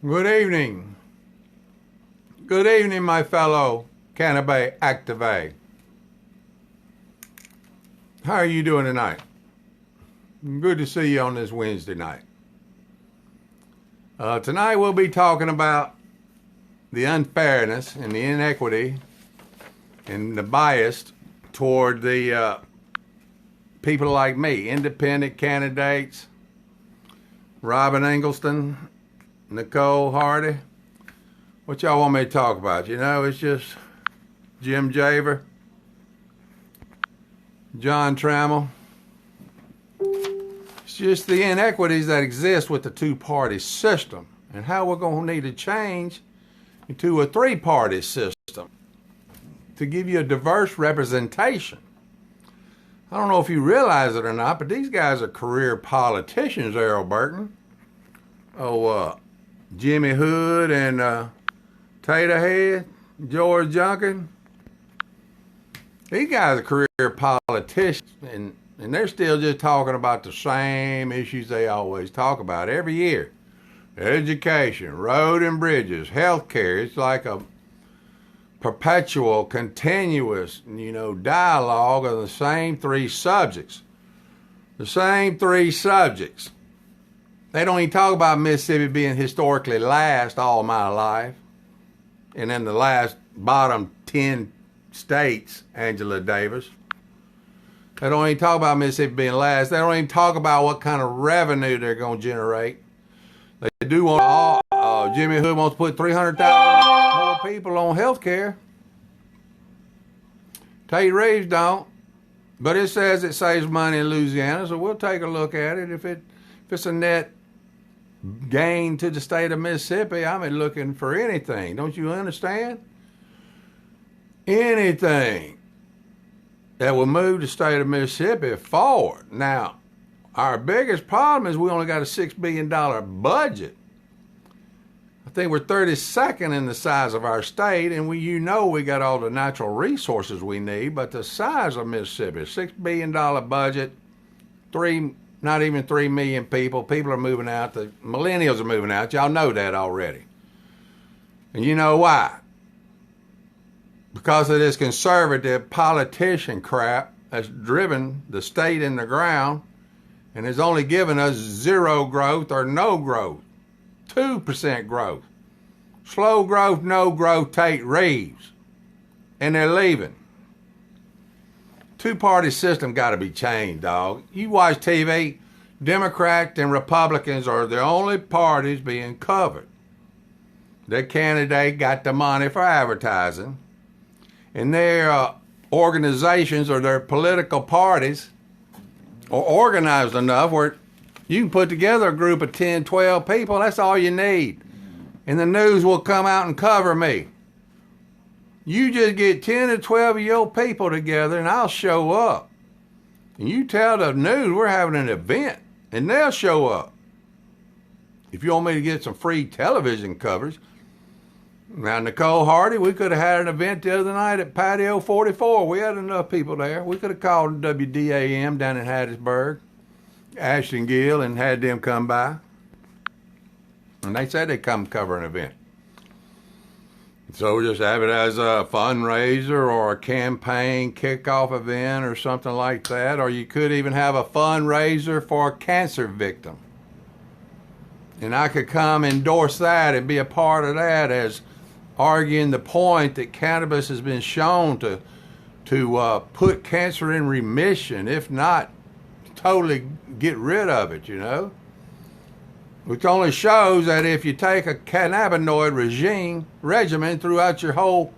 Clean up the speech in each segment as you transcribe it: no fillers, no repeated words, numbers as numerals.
Good evening. Good evening, my fellow cannabis active. How are you doing tonight? Good to see you on this Wednesday night. Tonight we'll be talking about the unfairness and the inequity and the bias toward the people like me, independent candidates, Robin Eggleston, Nicole Hardy. What y'all want me to talk about? You know, it's just Jim Javer, John Trammell. It's just the inequities that exist with the two-party system and how we're going to need to change into a three-party system to give you a diverse representation. I don't know if you realize it or not, but these guys are career politicians, Errol Burton. Jimmy Hood and Taterhead, George Junkin. These guys are career politicians, and they're still just talking about the same issues they always talk about every year. Education, road and bridges, healthcare. It's like a perpetual, continuous, dialogue of the same three subjects. The same three subjects. They don't even talk about Mississippi being historically last all my life. And then the last bottom 10 states, Angela Davis. They don't even talk about Mississippi being last. They don't even talk about what kind of revenue they're going to generate. They do want Jimmy Hood wants to put 300,000 more people on health care. Tate Reeves don't. But it says it saves money in Louisiana, so we'll take a look at it. If it's a net gain to the state of Mississippi, I'm looking for anything. Don't you understand? Anything that will move the state of Mississippi forward. Now, our biggest problem is we only got a $6 billion budget. I think we're 32nd in the size of our state, and we got all the natural resources we need, but the size of Mississippi, $6 billion budget, not even 3 million people. People are moving out. The millennials are moving out. Y'all know that already. And you know why? Because of this conservative politician crap that's driven the state in the ground and has only given us zero growth or no growth. 2% growth. Slow growth, no growth, Tate Reeves. And they're leaving. Two-party system got to be changed, dog. You watch TV, Democrats and Republicans are the only parties being covered. Their candidate got the money for advertising, and their organizations or their political parties are organized enough where you can put together a group of 10, 12 people. That's all you need. And the news will come out and cover me. You just get 10 or 12 of your people together and I'll show up. And you tell the news we're having an event and they'll show up. If you want me to get some free television coverage. Now, Nicole Hardy, we could have had an event the other night at Patio 44. We had enough people there. We could have called WDAM down in Hattiesburg, Ashton Gill, and had them come by. And they said they'd come cover an event. So just have it as a fundraiser or a campaign kickoff event or something like that. Or you could even have a fundraiser for a cancer victim. And I could come endorse that and be a part of that as arguing the point that cannabis has been shown to put cancer in remission, if not totally get rid of it, Which only shows that if you take a cannabinoid regimen throughout your whole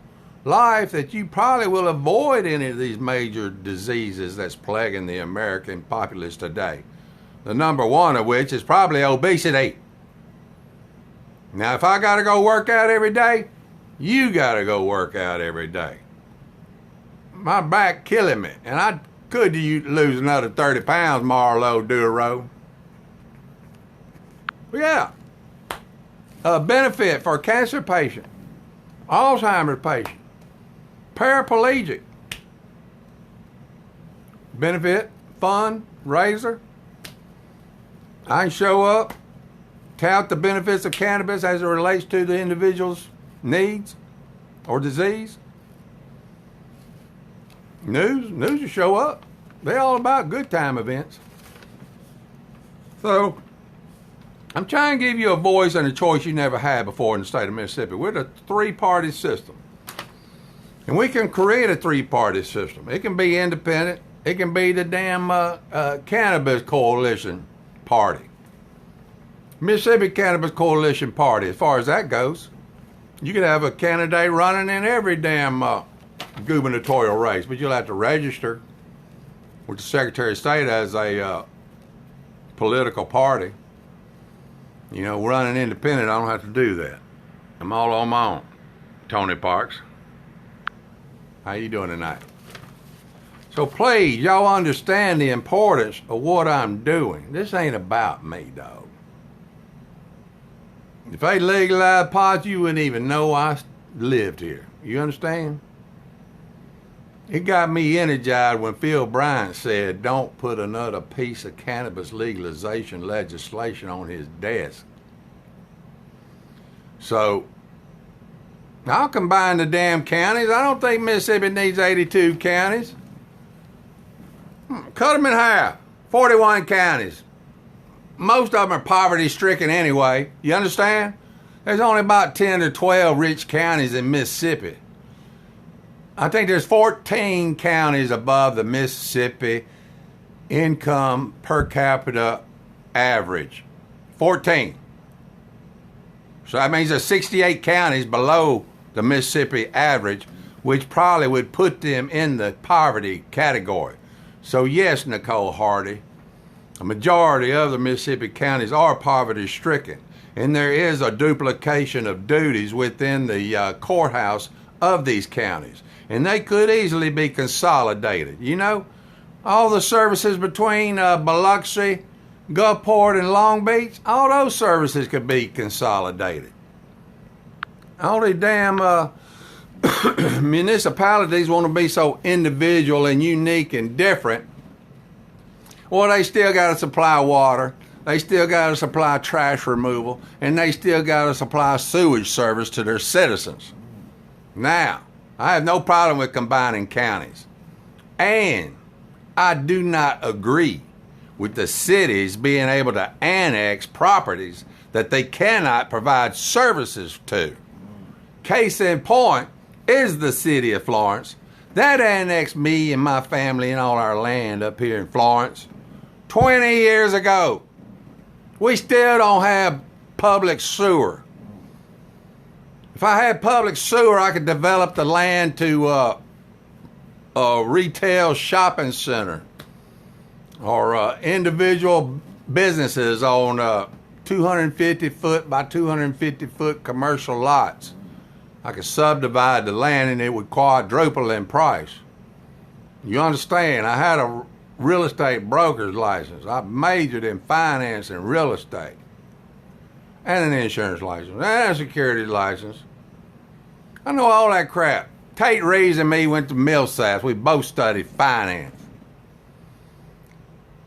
life, that you probably will avoid any of these major diseases that's plaguing the American populace today. The number one of which is probably obesity. Now, if I got to go work out every day, you got to go work out every day. My back killing me, and I could lose another 30 pounds, Marlo Duro. Yeah. A benefit for a cancer patient, Alzheimer's patient, paraplegic. Benefit, fund, raiser. I can show up tout the benefits of cannabis as it relates to the individual's needs or disease? News will show up. They're all about good time events. So, I'm trying to give you a voice and a choice you never had before in the state of Mississippi. We're a three-party system. And we can create a three-party system. It can be independent. It can be the damn Cannabis Coalition Party. Mississippi Cannabis Coalition Party, as far as that goes. You could have a candidate running in every damn gubernatorial race, but you'll have to register with the Secretary of State as a political party. You know, running independent, I don't have to do that. I'm all on my own. Tony Parks. How you doing tonight? So please, y'all understand the importance of what I'm doing. This ain't about me, dog. If they legalized pot, you wouldn't even know I lived here. You understand? It got me energized when Phil Bryant said, don't put another piece of cannabis legalization legislation on his desk. So, I'll combine the damn counties. I don't think Mississippi needs 82 counties. Cut them in half. 41 counties. Most of them are poverty-stricken anyway. You understand? There's only about 10 to 12 rich counties in Mississippi. I think there's 14 counties above the Mississippi income per capita average. 14. So that means there's 68 counties below the Mississippi average, which probably would put them in the poverty category. So yes, Nicole Hardy, a majority of the Mississippi counties are poverty-stricken, and there is a duplication of duties within the courthouse of these counties, and they could easily be consolidated. You know, all the services between Biloxi, Gulfport, and Long Beach, all those services could be consolidated. All the damn municipalities want to be so individual and unique and different. Well, they still got to supply water, they still got to supply trash removal, and they still got to supply sewage service to their citizens. Now, I have no problem with combining counties. And I do not agree with the cities being able to annex properties that they cannot provide services to. Case in point is the city of Florence. That annexed me and my family and all our land up here in Florence 20 years ago. We still don't have public sewer. If I had public sewer, I could develop the land to a retail shopping center or individual businesses on 250 foot by 250 foot commercial lots. I could subdivide the land and it would quadruple in price. You understand? I had a real estate broker's license. I majored in finance and real estate. And an insurance license. And a security license. I know all that crap. Tate Reeves and me went to Millsaps. We both studied finance.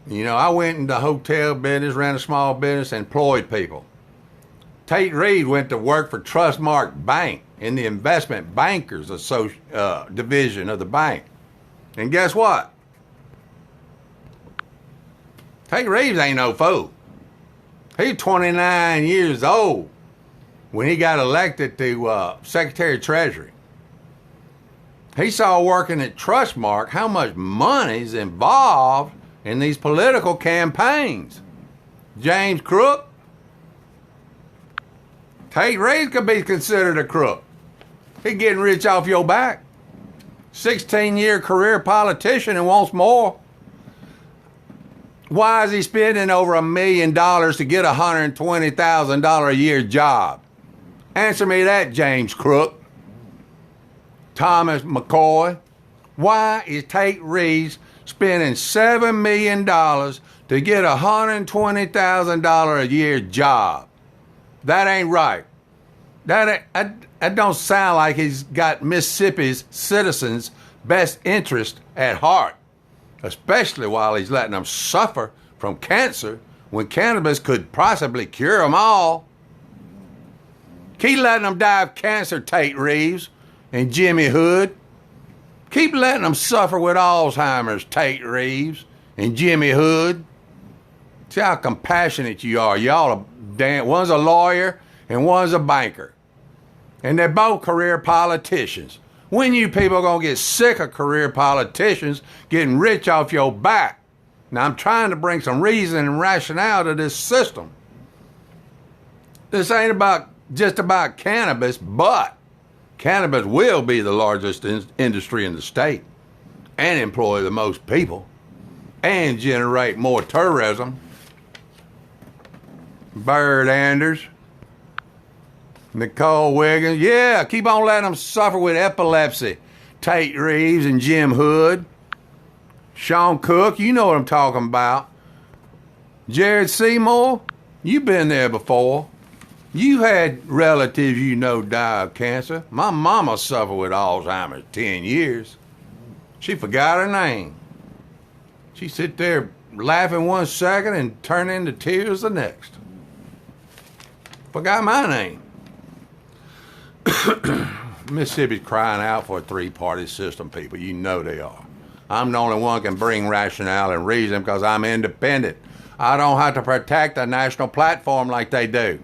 You know, I went into hotel business, ran a small business, employed people. Tate Reeves went to work for Trustmark Bank in the investment bankers division of the bank. And guess what? Tate Reeves ain't no fool. He's 29 years old when he got elected to Secretary of Treasury. He saw working at Trustmark how much money's involved in these political campaigns. James Crook. Tate Reeves could be considered a crook. He's getting rich off your back. 16-year career politician and wants more. Why is he spending over $1 million to get a $120,000 a year job? Answer me that, James Crook. Thomas McCoy. Why is Tate Reeves spending $7 million to get a $120,000 a year job? That ain't right. That don't sound like he's got Mississippi's citizens' best interest at heart, especially while he's letting them suffer from cancer when cannabis could possibly cure them all. Keep letting them die of cancer, Tate Reeves and Jimmy Hood. Keep letting them suffer with Alzheimer's, Tate Reeves and Jimmy Hood. See how compassionate you are. Y'all are damn. One's a lawyer and one's a banker. And they're both career politicians. When you people are going to get sick of career politicians getting rich off your back? Now, I'm trying to bring some reason and rationale to this system. This ain't just about cannabis, but cannabis will be the largest industry in the state and employ the most people and generate more tourism. Bird Anders, Nicole Wiggins, yeah, keep on letting them suffer with epilepsy. Tate Reeves and Jim Hood. Sean Cook, you know what I'm talking about. Jared Seymour, you've been there before. You had relatives you know die of cancer. My mama suffered with Alzheimer's 10 years. She forgot her name. She sit there laughing 1 second and turn into tears the next. Forgot my name. Mississippi's crying out for a three-party system, people. You know they are. I'm the only one who can bring rationale and reason because I'm independent. I don't have to protect a national platform like they do.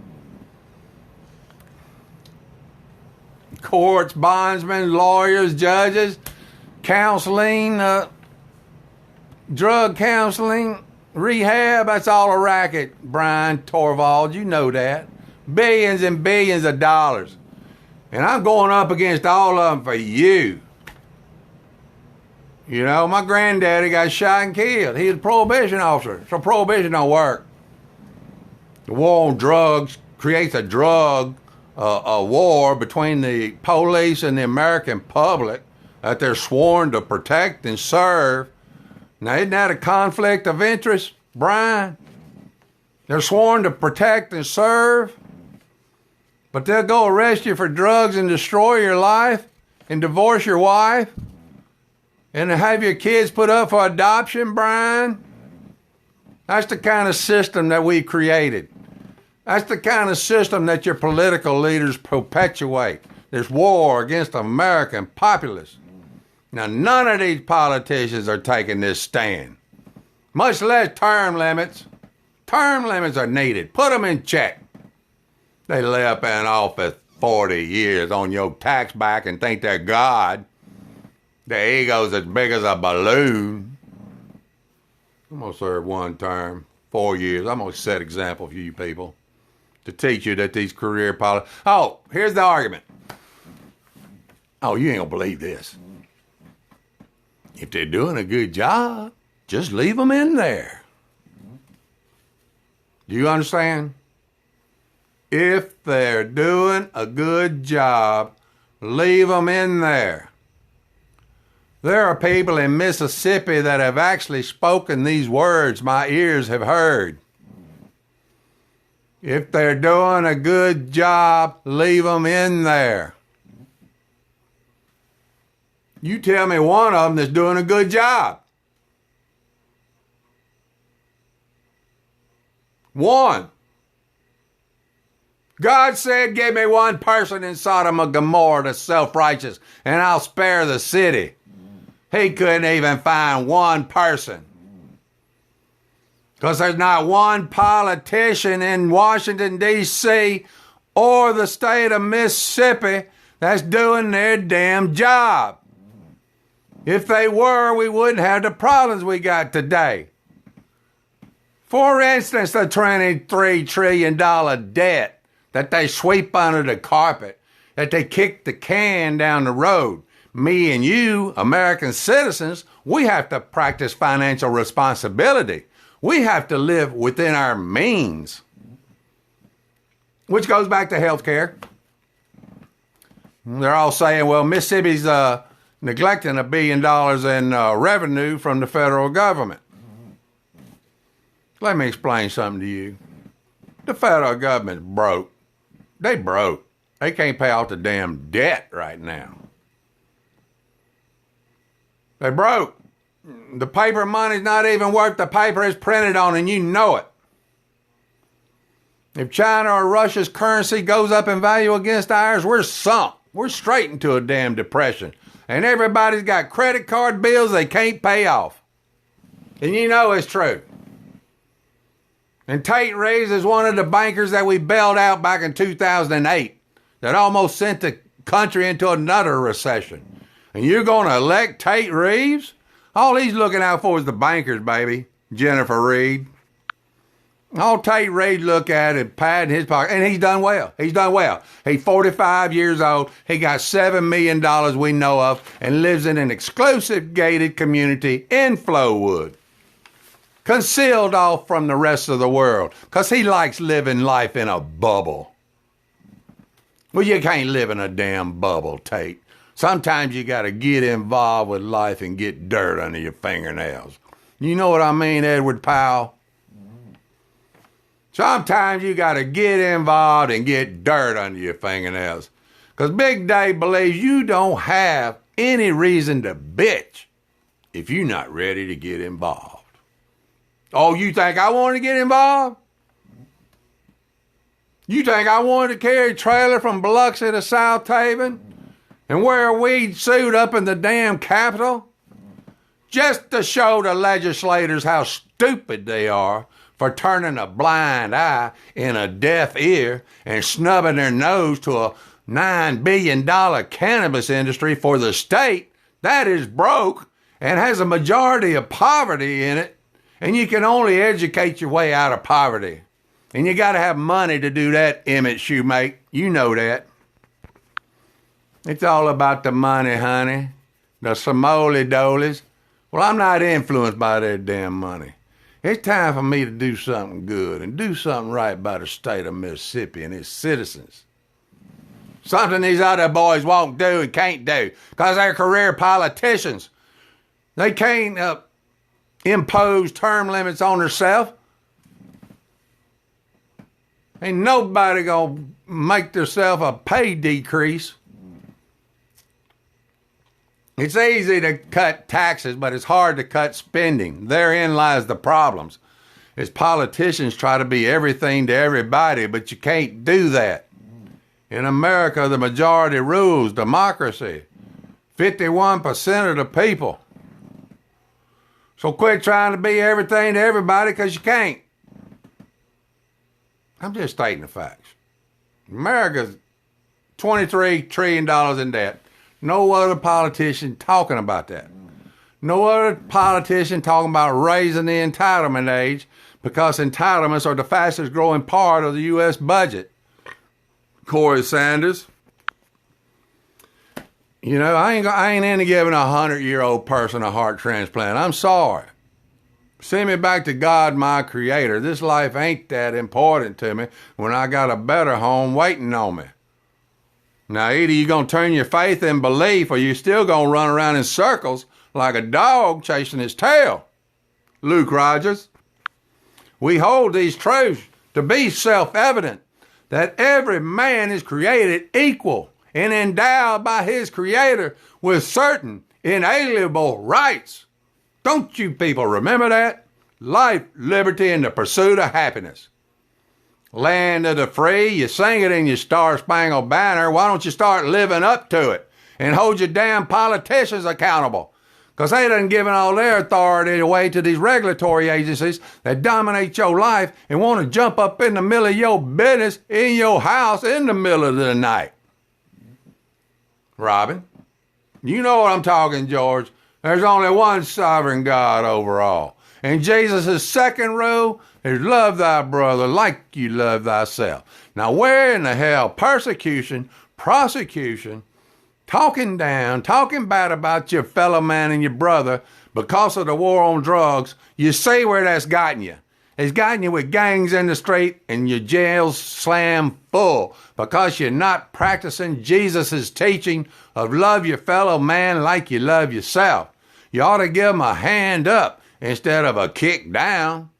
Courts, bondsmen, lawyers, judges, counseling, drug counseling, rehab, that's all a racket, Brian Torvald. You know that. Billions and billions of dollars. And I'm going up against all of them for you. You know, my granddaddy got shot and killed. He was a prohibition officer, so prohibition don't work. The war on drugs creates a war between the police and the American public that they're sworn to protect and serve. Now, isn't that a conflict of interest, Brian? They're sworn to protect and serve, but they'll go arrest you for drugs and destroy your life and divorce your wife and have your kids put up for adoption, Brian. That's the kind of system that we created. That's the kind of system that your political leaders perpetuate. This war against the American populace. Now, none of these politicians are taking this stand, much less term limits. Term limits are needed. Put them in check. They lay up in office 40 years on your tax back and think they're God. Their ego's as big as a balloon. I'm going to serve 1 term, 4 years. I'm going to set example for you people to teach you that these career politics. Oh, here's the argument. Oh, you ain't going to believe this. If they're doing a good job, just leave them in there. Do you understand? If they're doing a good job, leave them in there. There are people in Mississippi that have actually spoken these words my ears have heard. If they're doing a good job, leave them in there. You tell me one of them that's doing a good job. One. God said, give me one person in Sodom and Gomorrah that's self-righteous, and I'll spare the city. He couldn't even find one person. Because there's not one politician in Washington, D.C. or the state of Mississippi that's doing their damn job. If they were, we wouldn't have the problems we got today. For instance, the $23 trillion debt that they sweep under the carpet, that they kick the can down the road. Me and you, American citizens, we have to practice financial responsibility. We have to live within our means. Which goes back to health care. They're all saying, well, Mississippi's neglecting $1 billion in revenue from the federal government. Let me explain something to you. The federal government's broke. They broke. They can't pay off the damn debt right now. They broke. The paper money's not even worth the paper it's printed on, and you know it. If China or Russia's currency goes up in value against ours, we're sunk. We're straight into a damn depression. And everybody's got credit card bills they can't pay off. And you know it's true. And Tate Reeves is one of the bankers that we bailed out back in 2008 that almost sent the country into another recession. And you're going to elect Tate Reeves? All he's looking out for is the bankers, baby. Jennifer Reed. All Tate Reeves look at is pad in his pocket. And he's done well. He's done well. He's 45 years old. He got $7 million we know of and lives in an exclusive gated community in Flowood. Concealed off from the rest of the world because he likes living life in a bubble. Well, you can't live in a damn bubble, Tate. Sometimes you got to get involved with life and get dirt under your fingernails. You know what I mean, Edward Powell? Sometimes you got to get involved and get dirt under your fingernails. Because Big Dave believes you don't have any reason to bitch if you're not ready to get involved. Oh, you think I want to get involved? You think I wanted to carry a trailer from Biloxi to South Haven and wear a weed suit up in the damn Capitol? Just to show the legislators how stupid they are for turning a blind eye in a deaf ear and snubbing their nose to a $9 billion cannabis industry for the state that is broke and has a majority of poverty in it, and you can only educate your way out of poverty. And you got to have money to do that, Emmett Shoemake. You know that. It's all about the money, honey. The Somali dolies. Well, I'm not influenced by their damn money. It's time for me to do something good and do something right by the state of Mississippi and its citizens. Something these other boys won't do and can't do because they're career politicians. They can't impose term limits on themselves. Ain't nobody gonna make themselves a pay decrease. It's easy to cut taxes, but it's hard to cut spending. Therein lies the problems. As politicians try to be everything to everybody, but you can't do that. In America, the majority rules, democracy. 51% of the people. So quit trying to be everything to everybody because you can't. I'm just stating the facts. America's $23 trillion in debt. No other politician talking about that. No other politician talking about raising the entitlement age because entitlements are the fastest growing part of the U.S. budget. Corey Sanders. You know, I ain't into giving a 100-year-old person a heart transplant. I'm sorry. Send me back to God, my creator. This life ain't that important to me when I got a better home waiting on me. Now, either you're going to turn your faith in belief or you're still going to run around in circles like a dog chasing his tail. Luke Rogers. We hold these truths to be self-evident that every man is created equal and endowed by his creator with certain inalienable rights. Don't you people remember that? Life, liberty, and the pursuit of happiness. Land of the free, you sing it in your Star-Spangled Banner. Why don't you start living up to it and hold your damn politicians accountable? Because they done given all their authority away to these regulatory agencies that dominate your life and want to jump up in the middle of your business in your house in the middle of the night. Robin, you know what I'm talking, George. There's only one sovereign God over all. And Jesus' second rule is love thy brother like you love thyself. Now where in the hell persecution, prosecution, talking down, talking bad about your fellow man and your brother because of the war on drugs, you see where that's gotten you? It's gotten you with gangs in the street and your jails slam full because you're not practicing Jesus' teaching of love your fellow man like you love yourself. You ought to give them a hand up instead of a kick down.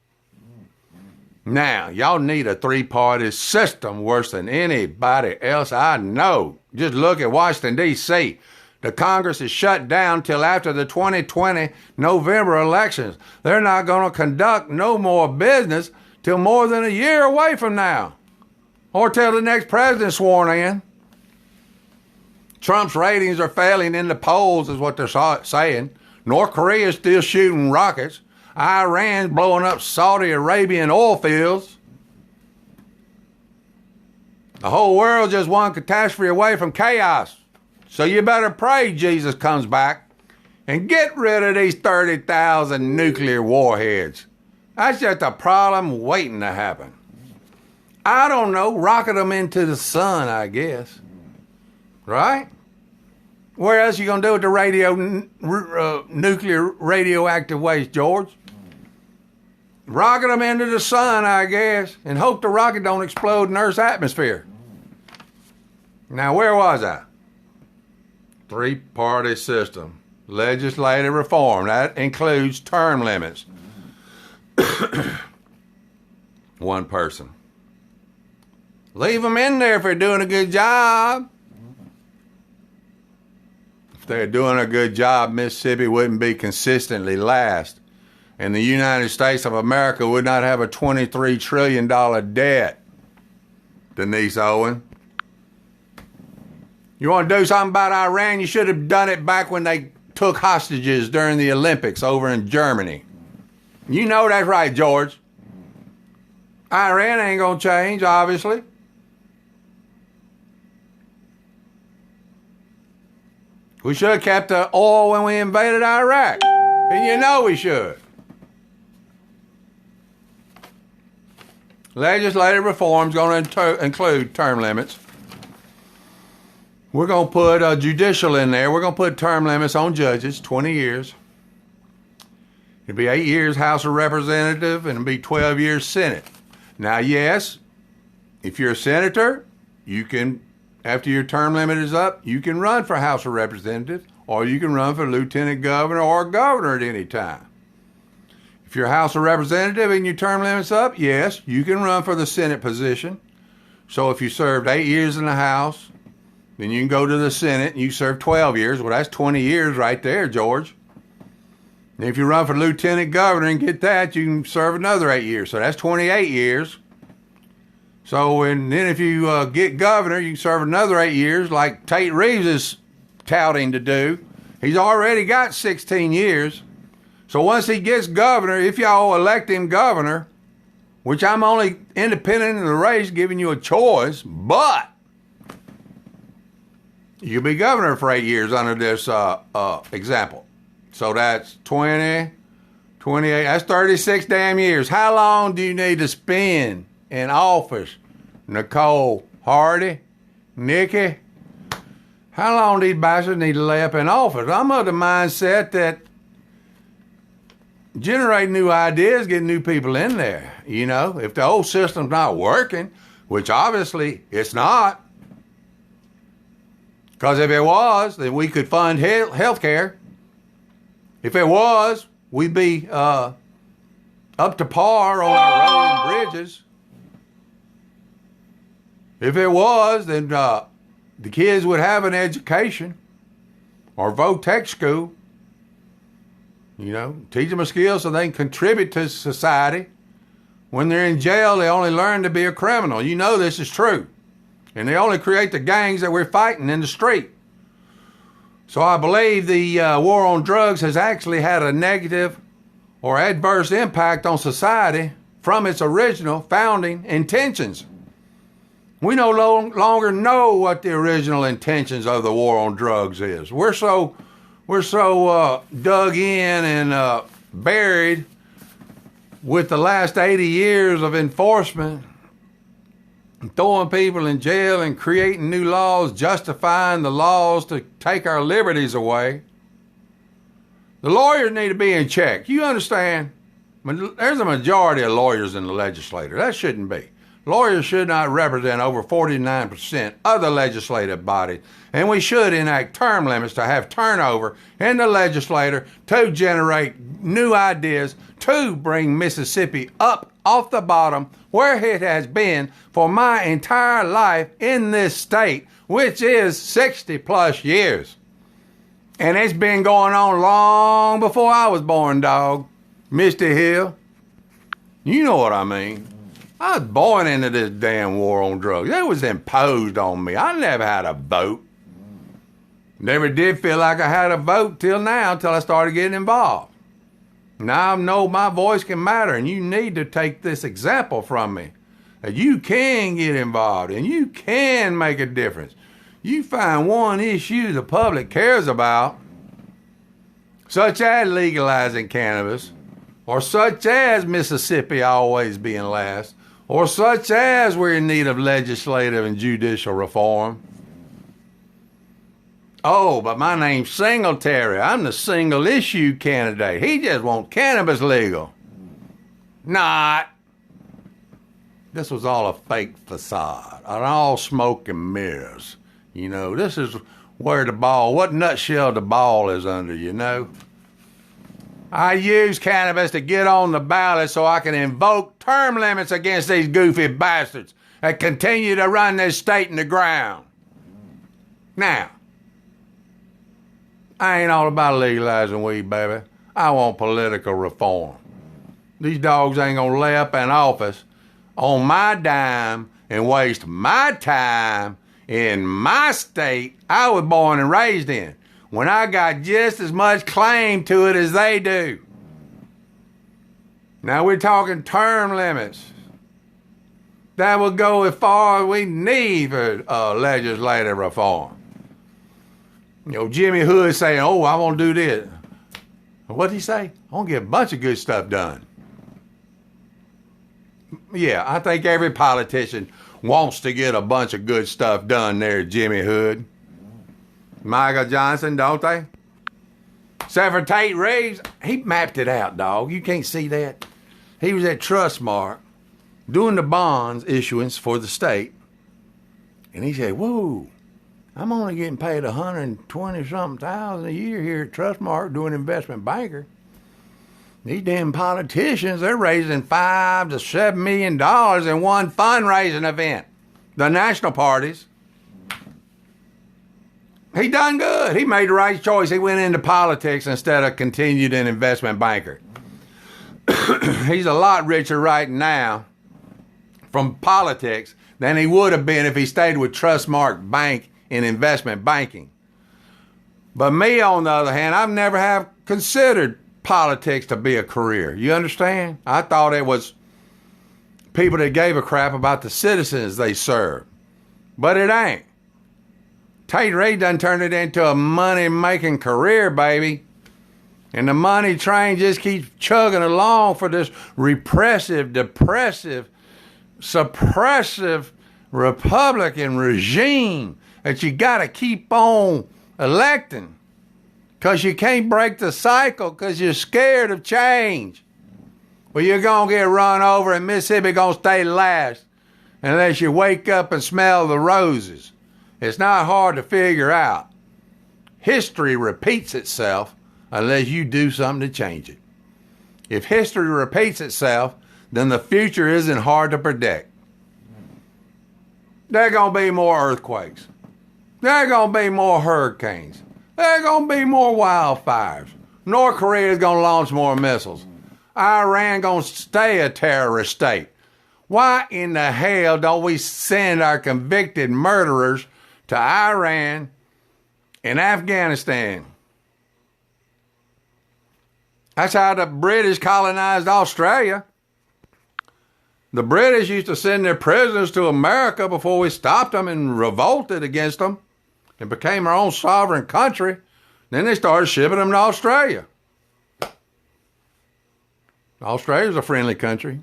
Now, y'all need a three-party system worse than anybody else I know. Just look at Washington, D.C. The Congress is shut down till after the 2020 November elections. They're not going to conduct no more business till more than a year away from now. or till the next president's sworn in. Trump's ratings are failing in the polls, is what they're saying. North Korea is still shooting rockets. Iran's blowing up Saudi Arabian oil fields. The whole world just one catastrophe away from chaos. So you better pray Jesus comes back and get rid of these 30,000 nuclear warheads. That's just a problem waiting to happen. I don't know, rocket them into the sun, I guess. Right? Where else you going to do with the nuclear radioactive waste, George? Rocket them into the sun, I guess, and hope the rocket don't explode in Earth's atmosphere. Now, where was I? Three-party system. Legislative reform. That includes term limits. One person. Leave them in there if they're doing a good job. If they're doing a good job, Mississippi wouldn't be consistently last. And the United States of America would not have a $23 trillion debt. Denise Owen. You want to do something about Iran? You should have done it back when they took hostages during the Olympics over in Germany. You know that's right, George. Iran ain't going to change, obviously. We should have kept the oil when we invaded Iraq. And you know we should. Legislative reform is going to include term limits. We're going to put judicial in there. We're going to put term limits on judges, 20 years. It'll be 8 years House of Representatives and it'll be 12 years Senate. Now, yes, if you're a senator, you can, after your term limit is up, you can run for House of Representatives or you can run for lieutenant governor or governor at any time. If you're a House of Representative and your term limit's up, yes, you can run for the Senate position. So if you served 8 years in the House, then you can go to the Senate and you serve 12 years. Well, that's 20 years right there, George. And if you run for lieutenant governor and get that, you can serve another 8 years. So that's 28 years. So and then if you get governor, you can serve another 8 years like Tate Reeves is touting to do. He's already got 16 years. So once he gets governor, if y'all elect him governor, which I'm only independent in the race giving you a choice, but you'll be governor for 8 years under this example. So that's 20, 28, that's 36 damn years. How long do you need to spend in office, Nicole Hardy, Nikki? How long do these bastards need to lay up in office? I'm of the mindset that generate new ideas, get new people in there. You know, if the old system's not working, which obviously it's not, because if it was, then we could fund health care. If it was, we'd be up to par on our roads and bridges. If it was, then the kids would have an education or vote tech school. You know, teach them a skill so they can contribute to society. When they're in jail, they only learn to be a criminal. You know this is true. And they only create the gangs that we're fighting in the street. So I believe the war on drugs has actually had a negative or adverse impact on society from its original founding intentions. We no longer know what the original intentions of the war on drugs is. We're so dug in and buried with the last 80 years of enforcement, throwing people in jail and creating new laws, justifying the laws to take our liberties away. The lawyers need to be in check. You understand? There's a majority of lawyers in the legislature. That shouldn't be. Lawyers should not represent over 49% of the legislative body, and we should enact term limits to have turnover in the legislature to generate new ideas to bring Mississippi up off the bottom where it has been for my entire life in this state, which is 60 plus years. And it's been going on long before I was born, dog. Misty Hill. You know what I mean. I was born into this damn war on drugs. It was imposed on me. I never had a vote. Never did feel like I had a vote till now, till I started getting involved. Now I know my voice can matter, and you need to take this example from me. That you can get involved, and you can make a difference. You find one issue the public cares about, such as legalizing cannabis, or such as Mississippi always being last, or such as we're in need of legislative and judicial reform. Oh, but my name's Singletary. I'm the single issue candidate. He just wants cannabis legal. Not. This was all a fake facade, all smoke and mirrors. You know, this is where the ball, what nutshell the ball is under, you know. I use cannabis to get on the ballot so I can invoke term limits against these goofy bastards that continue to run this state in the ground. Now, I ain't all about legalizing weed, baby. I want political reform. These dogs ain't gonna lay up in office on my dime and waste my time in my state I was born and raised in, when I got just as much claim to it as they do. Now we're talking term limits. That will go as far as we need for legislative reform. You know, Jimmy Hood saying, oh, I want to do this. What'd he say? I want to get a bunch of good stuff done. Yeah, I think every politician wants to get a bunch of good stuff done there, Jimmy Hood. Michael Johnson, don't they? Except for Tate Reeves, he mapped it out, dog. You can't see that. He was at Trustmark doing the bonds issuance for the state. And he said, whoa, I'm only getting paid $120,000 a year here at Trustmark doing investment banker. These damn politicians, they're raising $5 to $7 million in one fundraising event. The national parties. He done good. He made the right choice. He went into politics instead of continued an investment banker. He's a lot richer right now from politics than he would have been if he stayed with Trustmark Bank in investment banking. But me, on the other hand, I've never have considered politics to be a career. You understand? I thought it was people that gave a crap about the citizens they serve. But it ain't. Tate Reeves done turned it into a money-making career, baby. And the money train just keeps chugging along for this repressive, depressive, suppressive Republican regime that you got to keep on electing. Because you can't break the cycle because you're scared of change. Well, you're going to get run over and Mississippi going to stay last unless you wake up and smell the roses. It's not hard to figure out. History repeats itself unless you do something to change it. If history repeats itself, then the future isn't hard to predict. There are going to be more earthquakes. There are going to be more hurricanes. There are going to be more wildfires. North Korea is going to launch more missiles. Iran going to stay a terrorist state. Why in the hell don't we send our convicted murderers to Iran and Afghanistan? That's how the British colonized Australia. The British used to send their prisoners to America before we stopped them and revolted against them and became our own sovereign country. Then they started shipping them to Australia. Australia's a friendly country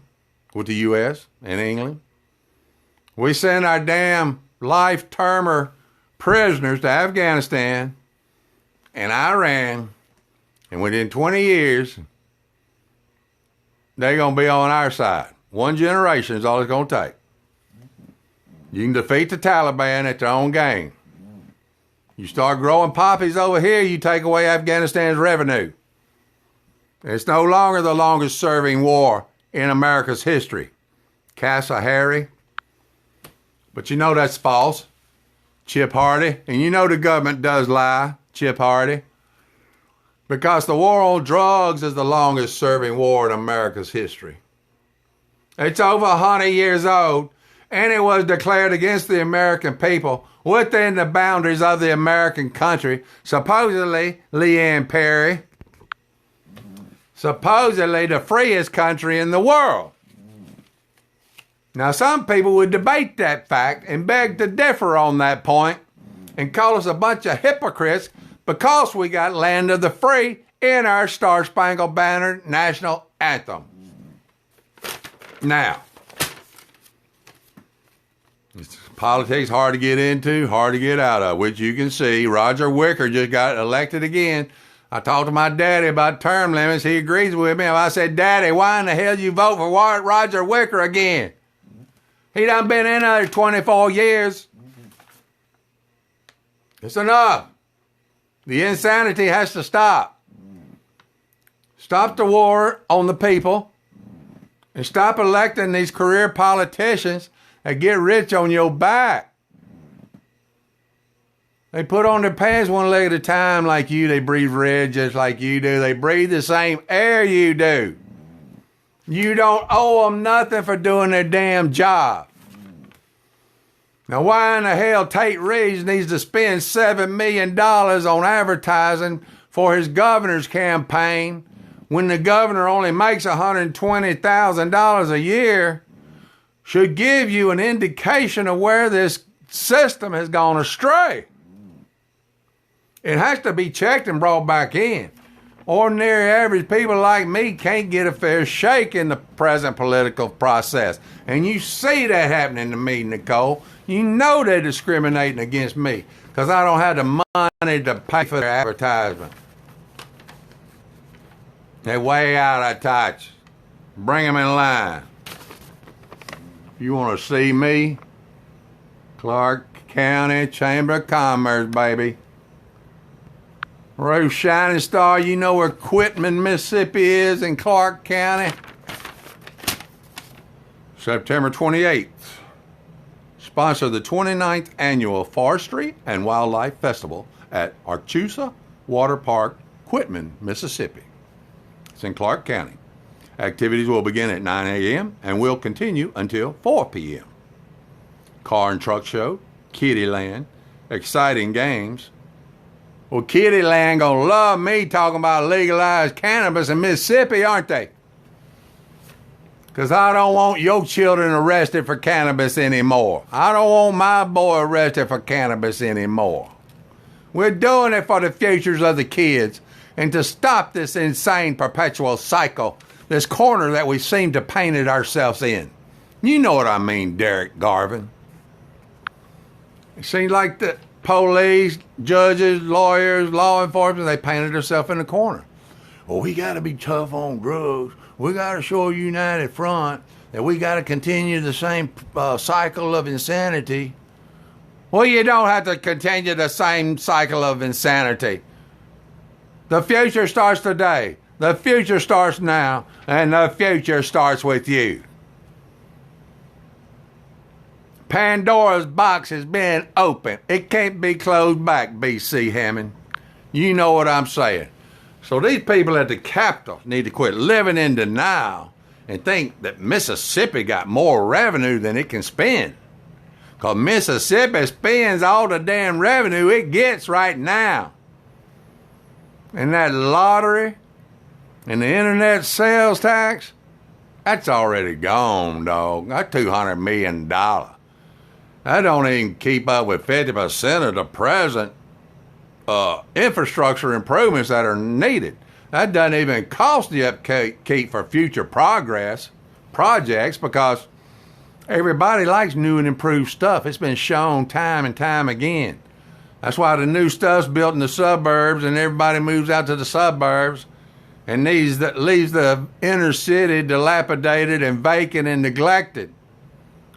with the U.S. and England. We send our damn life-termer prisoners to Afghanistan and Iran, and within 20 years, they're going to be on our side. One generation is all it's going to take. You can defeat the Taliban at their own game. You start growing poppies over here, you take away Afghanistan's revenue. It's no longer the longest serving war in America's history. Casa Harry. But you know that's false. Chip Hardy. And you know the government does lie, Chip Hardy. Because the war on drugs is the longest serving war in America's history. It's over 100 years old, and it was declared against the American people within the boundaries of the American country. Supposedly, Leanne Perry, supposedly the freest country in the world. Now, some people would debate that fact and beg to differ on that point and call us a bunch of hypocrites because we got Land of the Free in our Star-Spangled Banner national anthem. Now, politics hard to get into, hard to get out of, which you can see. Roger Wicker just got elected again. I talked to my daddy about term limits. He agrees with me. I said, Daddy, why in the hell you vote for Roger Wicker again? He done been in there 24 years. It's enough. The insanity has to stop. Stop the war on the people and stop electing these career politicians that get rich on your back. They put on their pants one leg at a time like you. They breathe red just like you do. They breathe the same air you do. You don't owe them nothing for doing their damn job. Now, why in the hell Tate Reeves needs to spend $7 million on advertising for his governor's campaign when the governor only makes $120,000 a year should give you an indication of where this system has gone astray. It has to be checked and brought back in. Ordinary average people like me can't get a fair shake in the present political process. And you see that happening to me, Nicole. You know they're discriminating against me because I don't have the money to pay for their advertisement. They're way out of touch. Bring them in line. If you want to see me, Clark County Chamber of Commerce, baby. Rose Shining Star, you know where Quitman, Mississippi is in Clark County? September 28th. Sponsor the 29th Annual Forestry and Wildlife Festival at Archusa Water Park, Quitman, Mississippi. It's in Clark County. Activities will begin at 9 a.m. and will continue until 4 p.m. Car and truck show, Kittyland, exciting games. Well, Kittyland gonna love me talking about legalized cannabis in Mississippi, aren't they? Because I don't want your children arrested for cannabis anymore. I don't want my boy arrested for cannabis anymore. We're doing it for the futures of the kids and to stop this insane perpetual cycle, this corner that we seem to paint it ourselves in. You know what I mean, Derek Garvin. It seems like the police, judges, lawyers, law enforcement, they painted themselves in the corner. Well, we got to be tough on drugs. We got to show a united front that we got to continue the same cycle of insanity. Well, you don't have to continue the same cycle of insanity. The future starts today. The future starts now. And the future starts with you. Pandora's box has been opened. It can't be closed back, B.C. Hammond. You know what I'm saying. So these people at the Capitol need to quit living in denial and think that Mississippi got more revenue than it can spend. Because Mississippi spends all the damn revenue it gets right now. And that lottery and the internet sales tax, that's already gone, dog. That's $200 million. That don't even keep up with 50% of the present infrastructure improvements that are needed. That doesn't even cost the upkeep for future projects because everybody likes new and improved stuff. It's been shown time and time again. That's why the new stuff's built in the suburbs and everybody moves out to the suburbs and leaves the inner city dilapidated and vacant and neglected.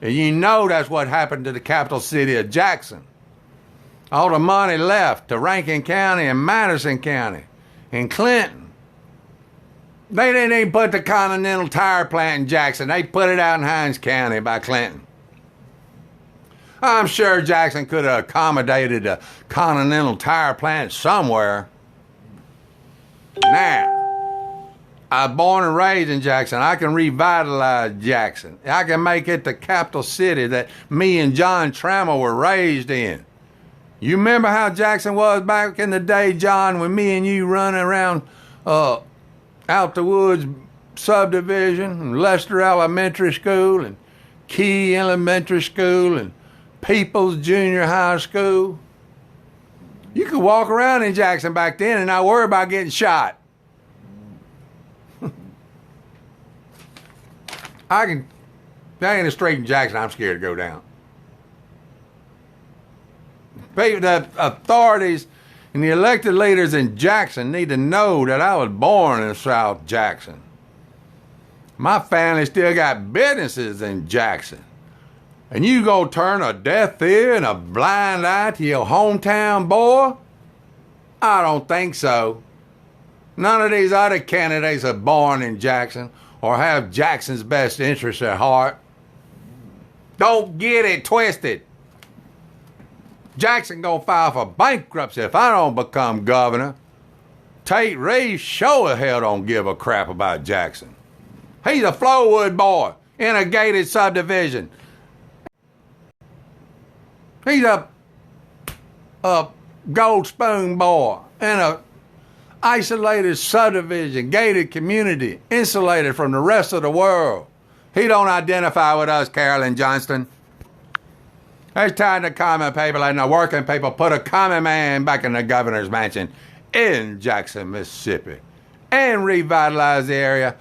And you know that's what happened to the capital city of Jackson. All the money left to Rankin County and Madison County and Clinton. They didn't even put the Continental Tire plant in Jackson. They put it out in Hinds County by Clinton. I'm sure Jackson could have accommodated a Continental Tire plant somewhere. Now, I was born and raised in Jackson. I can revitalize Jackson. I can make it the capital city that me and John Trammell were raised in. You remember how Jackson was back in the day, John, when me and you running around out the woods subdivision, and Lester Elementary School, and Key Elementary School, and Peoples Junior High School? You could walk around in Jackson back then and not worry about getting shot. There ain't a street in Jackson I'm scared to go down. The authorities and the elected leaders in Jackson need to know that I was born in South Jackson. My family still got businesses in Jackson. And you gonna turn a deaf ear and a blind eye to your hometown boy? I don't think so. None of these other candidates are born in Jackson or have Jackson's best interests at heart. Don't get it twisted. Jackson gonna file for bankruptcy if I don't become governor. Tate Reeves sure as hell don't give a crap about Jackson. He's a Flowood boy in a gated subdivision. He's a Gold Spoon boy in a isolated subdivision, gated community, insulated from the rest of the world. He don't identify with us, Carolyn Johnston. It's time the common people and the working people put a common man back in the governor's mansion in Jackson, Mississippi, and revitalize the area.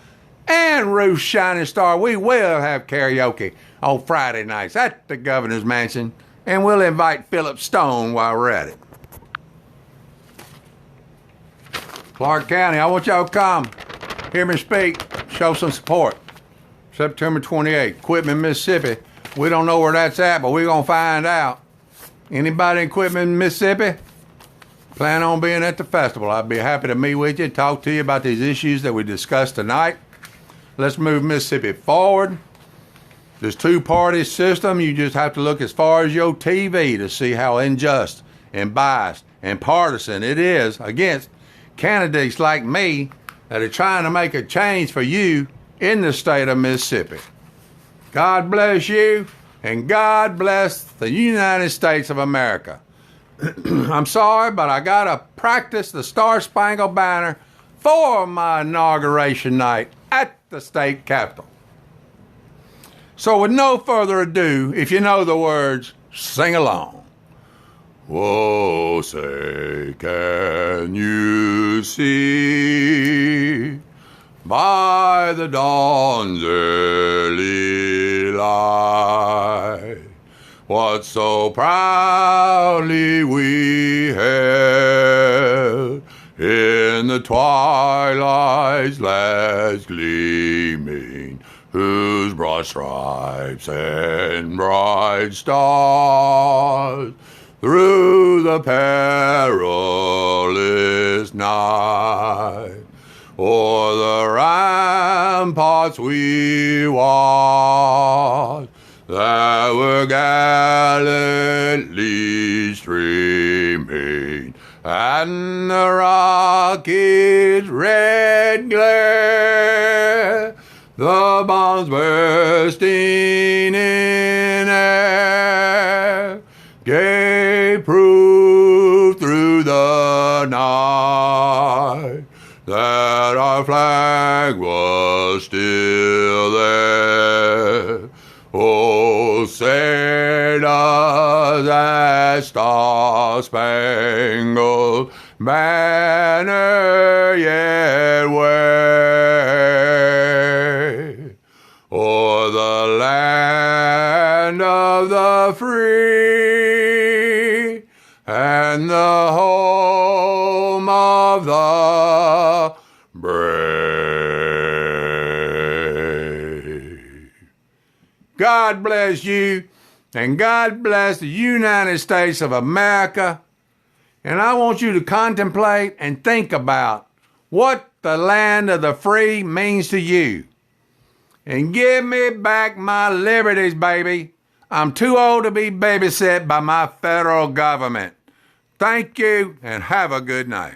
And Ruth Shining Star, we will have karaoke on Friday nights at the governor's mansion, and we'll invite Philip Stone while we're at it. Clark County, I want y'all to come, hear me speak, show some support. September 28th, Quitman, Mississippi. We don't know where that's at, but we're going to find out. Anybody in Quitman, Mississippi? Plan on being at the festival. I'd be happy to meet with you, talk to you about these issues that we discussed tonight. Let's move Mississippi forward. This two-party system, you just have to look as far as your TV to see how unjust and biased and partisan it is against candidates like me that are trying to make a change for you in the state of Mississippi. God bless you, and God bless the United States of America. I'm sorry, but I gotta practice the Star-Spangled Banner for my inauguration night at the state capitol. So with no further ado, if you know the words, sing along. Oh, say, can you see by the dawn's early light what so proudly we held in the twilight's last gleaming, whose broad stripes and bright stars through the perilous night o'er the ramparts we watched that were gallantly streaming, and the rocket's red glare, the bombs bursting in air, gave proof through the night that our flag was still there. Oh, say does that star-spangled banner yet wave o'er the land of the free and the home of the brave. God bless you, and God bless the United States of America. And I want you to contemplate and think about what the land of the free means to you. And give me back my liberties, baby. I'm too old to be babysit by my federal government. Thank you, and have a good night.